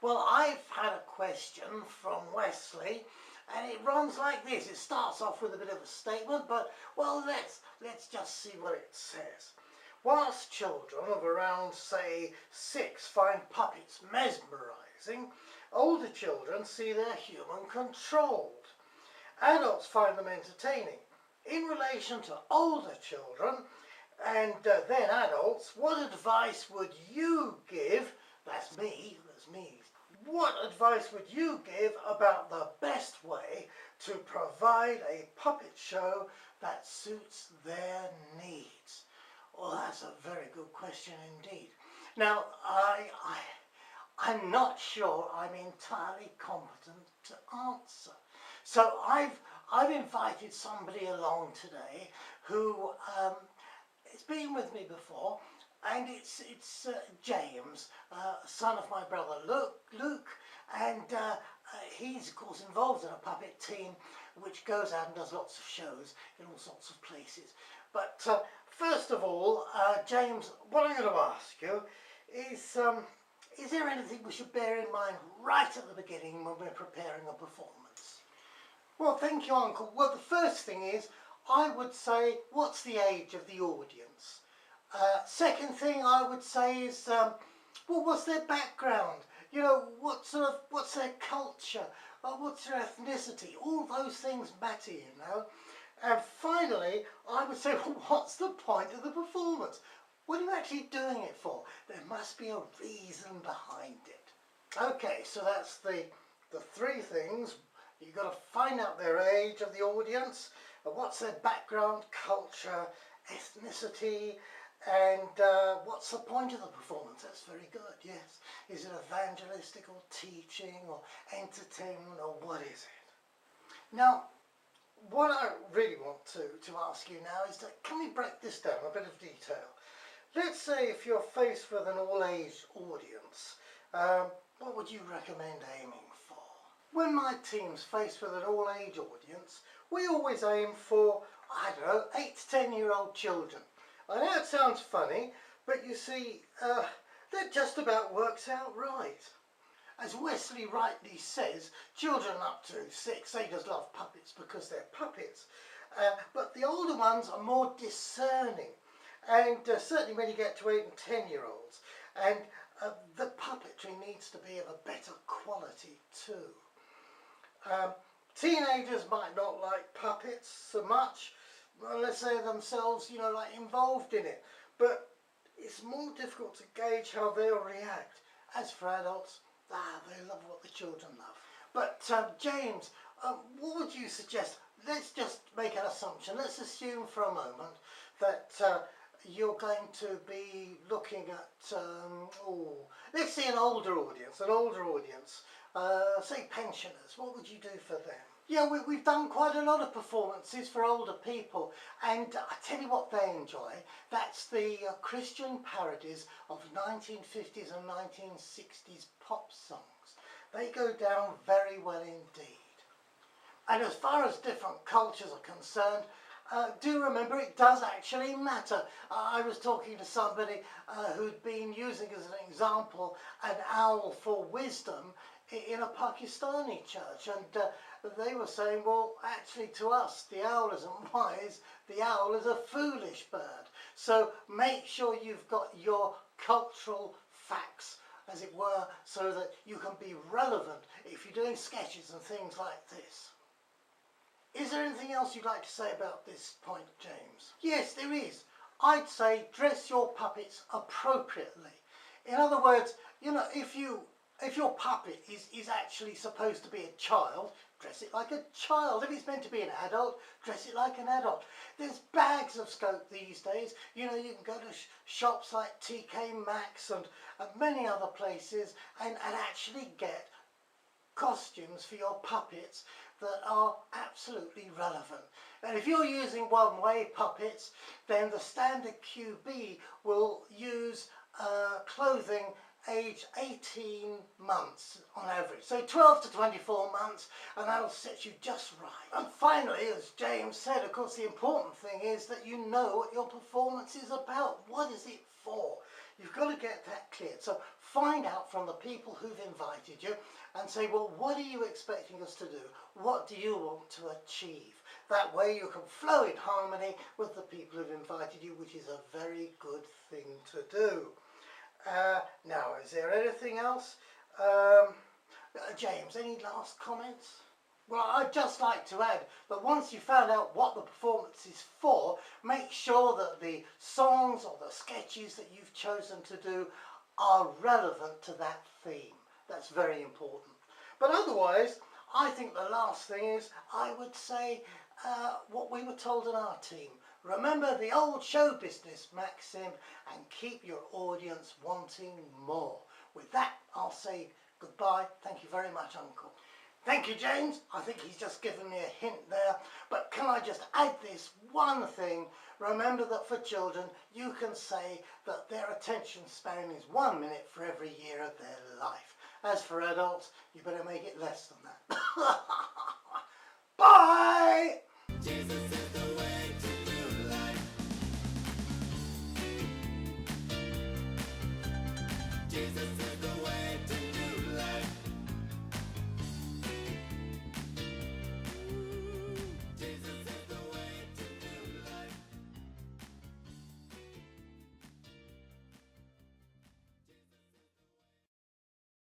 Well, I've had a question from Westley, and it runs like this. It starts off with a bit of a statement, but, well, let's just see what it says. Whilst children of around, say, 6 find puppets mesmerising, older children see their human controlled. Adults find them entertaining. In relation to older children and then adults, what advice would you give, that's me, what advice would you give about the best way to provide a puppet show that suits their needs? Well, that's a very good question indeed. Now, I'm not sure I'm entirely competent to answer. So I've invited somebody along today who has been with me before, and it's James, son of my brother Luke, and he's of course involved in a puppet team which goes out and does lots of shows in all sorts of places. But first of all, James, what I'm going to ask you is there anything we should bear in mind right at the beginning when we're preparing a performance? Well, thank you, Uncle. Well, the first thing is, I would say, what's the age of the audience? Second thing I would say is, well, what's their background? You know, what's their culture? What's their ethnicity? All those things matter, you know. And finally, I would say, well, what's the point of the performance? What are you actually doing it for? There must be a reason behind it. Okay, so that's the 3 things. You've got to find out their age of the audience, what's their background, culture, ethnicity, and what's the point of the performance? That's very good, yes. Is it evangelistic or teaching or entertainment, or what is it? Now, what I really want to ask you now is that, can we break this down a bit of detail? Let's say if you're faced with an all-age audience, what would you recommend aiming for? When my team's faced with an all-age audience, we always aim for, I don't know, 8 to 10-year-old children. I know it sounds funny, but you see, that just about works out right. As Westley rightly says, children up to 6, they just love puppets because they're puppets. But the older ones are more discerning. And certainly when you get to 8 and 10-year-olds, and the puppetry needs to be of a better quality too. Teenagers might not like puppets so much, unless they're themselves, you know, like involved in it. But it's more difficult to gauge how they'll react. As for adults, they love what the children love. But James, what would you suggest? Let's just make an assumption. Let's assume for a moment that you're going to be looking at, let's say an older audience, say pensioners. What would you do for them? Yeah, we've done quite a lot of performances for older people, and I tell you what they enjoy. That's the Christian parodies of 1950s and 1960s pop songs. They go down very well indeed. And as far as different cultures are concerned, do remember it does actually matter. I was talking to somebody who'd been using as an example an owl for wisdom in a Pakistani church, and they were saying, well, actually to us the owl isn't wise, the owl is a foolish bird. So make sure you've got your cultural facts, as it were, so that you can be relevant if you're doing sketches and things like this. Is there anything else you'd like to say about this point, James? Yes, there is. I'd say dress your puppets appropriately. In other words, you know, if your puppet is actually supposed to be a child, dress it like a child. If it's meant to be an adult, dress it like an adult. There's bags of scope these days. You know, you can go to shops like TK Maxx and many other places and actually get costumes for your puppets that are absolutely relevant. And if you're using one-way puppets, then the standard QB will use clothing aged 18 months on average. So 12 to 24 months, and that'll set you just right. And finally, as James said, of course, the important thing is that you know what your performance is about. What is it for? You've got to get that cleared. So find out from the people who've invited you and say, well, what are you expecting us to do? What do you want to achieve? That way you can flow in harmony with the people who've invited you, which is a very good thing to do. Now, is there anything else? James, any last comments? Well, I'd just like to add that once you found out what the performance is for, make sure that the songs or the sketches that you've chosen to do are relevant to that theme. That's very important. But otherwise, I think the last thing is, I would say what we were told in our team. Remember the old show business maxim and keep your audience wanting more. With that, I'll say goodbye. Thank you very much, Uncle. Thank you, James. I think he's just given me a hint there. But can I just add this one thing? Remember that for children, you can say that their attention span is 1 minute for every year of their life. As for adults, you better make it less than that. Bye! Jesus.